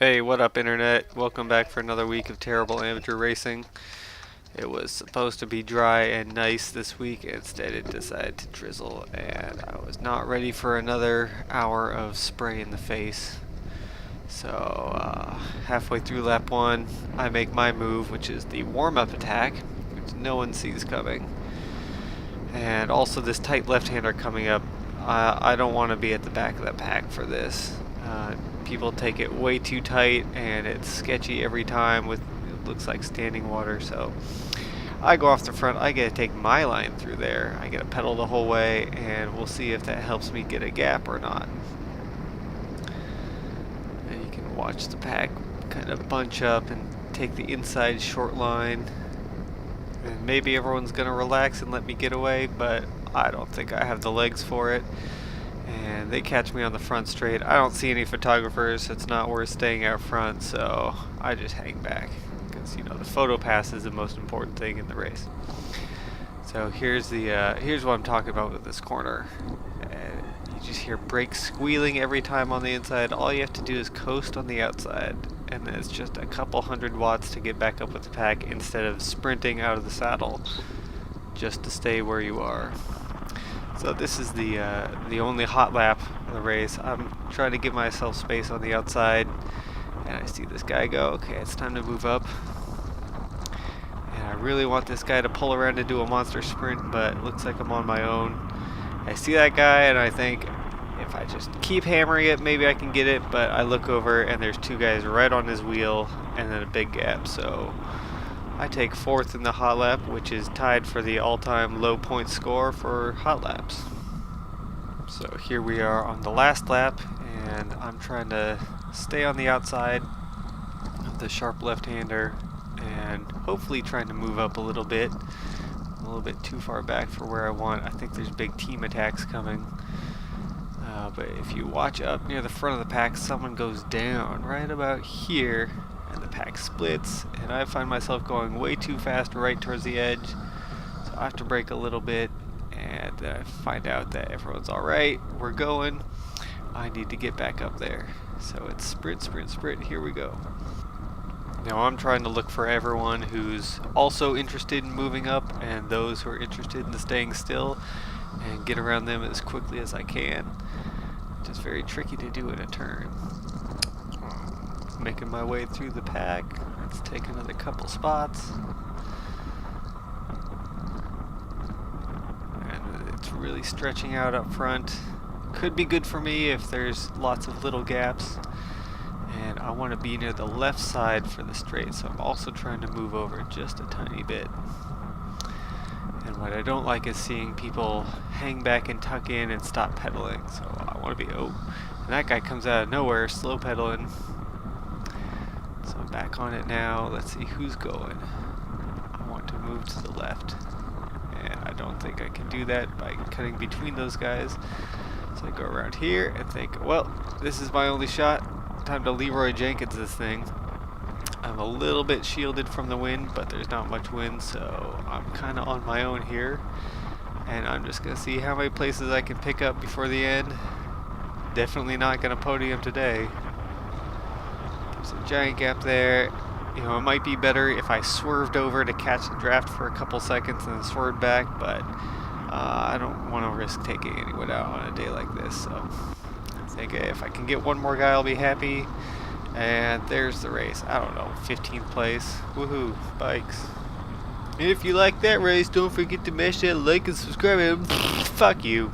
Hey, what up, Internet? Welcome back for another week of terrible amateur racing. It was supposed to be dry and nice this week, instead it decided to drizzle, and I was not ready for another hour of spray in the face. So, halfway through lap 1, I make my move, which is the warm-up attack, which no one sees coming. And also this tight left-hander coming up, I don't want to be at the back of the pack for this. People take it way too tight and it's sketchy every time with it looks like standing water, so I go off the front. I get to take my line through there. I get to pedal the whole way, and we'll see if that helps me get a gap or not. And you can watch the pack kind of bunch up and take the inside short line, and maybe everyone's gonna relax and let me get away, but I don't think I have the legs for it. And they catch me on the front straight. I don't see any photographers, so it's not worth staying out front, so I just hang back because, you know, the photo pass is the most important thing in the race. So here's what I'm talking about with this corner. And you just hear brakes squealing every time on the inside. All you have to do is coast on the outside, and then it's just a couple hundred watts to get back up with the pack instead of sprinting out of the saddle just to stay where you are. So this is the only hot lap of the race. I'm trying to give myself space on the outside, and I see this guy go. Okay, it's time to move up. And I really want this guy to pull around and do a monster sprint, but it looks like I'm on my own. I see that guy, and I think if I just keep hammering it, maybe I can get it, but I look over, and there's two guys right on his wheel, and then a big gap, so I take 4th in the hot lap, which is tied for the all-time low point score for hot laps. So here we are on the last lap, and I'm trying to stay on the outside of the sharp left-hander and hopefully trying to move up a little bit too far back for where I want. I think there's big team attacks coming. But if you watch up near the front of the pack, someone goes down right about here, and the pack splits, and I find myself going way too fast right towards the edge, so I have to brake a little bit, and then I find out that everyone's alright, we're going, I need to get back up there. So it's sprint, sprint, sprint, here we go. Now I'm trying to look for everyone who's also interested in moving up, and those who are interested in staying still, and get around them as quickly as I can, which is very tricky to do in a turn. Making my way through the pack. Let's take another couple spots. And it's really stretching out up front. Could be good for me if there's lots of little gaps. And I want to be near the left side for the straight, so I'm also trying to move over just a tiny bit. And what I don't like is seeing people hang back and tuck in and stop pedaling. So I want to be, and that guy comes out of nowhere, slow pedaling. So I'm back on it now. Let's see who's going. I want to move to the left, and I don't think I can do that by cutting between those guys. So I go around here and think, well, this is my only shot. Time to Leroy Jenkins this thing. I'm a little bit shielded from the wind, but there's not much wind, so I'm kind of on my own here. And I'm just going to see how many places I can pick up before the end. Definitely not going to podium today. There's a giant gap there. You know, it might be better if I swerved over to catch the draft for a couple seconds and then swerved back, but I don't want to risk taking anyone out on a day like this. So I think if I can get one more guy, I'll be happy. And there's the race. I don't know, 15th place. Woohoo, bikes. And if you like that race, don't forget to mash that like and subscribe. And fuck you.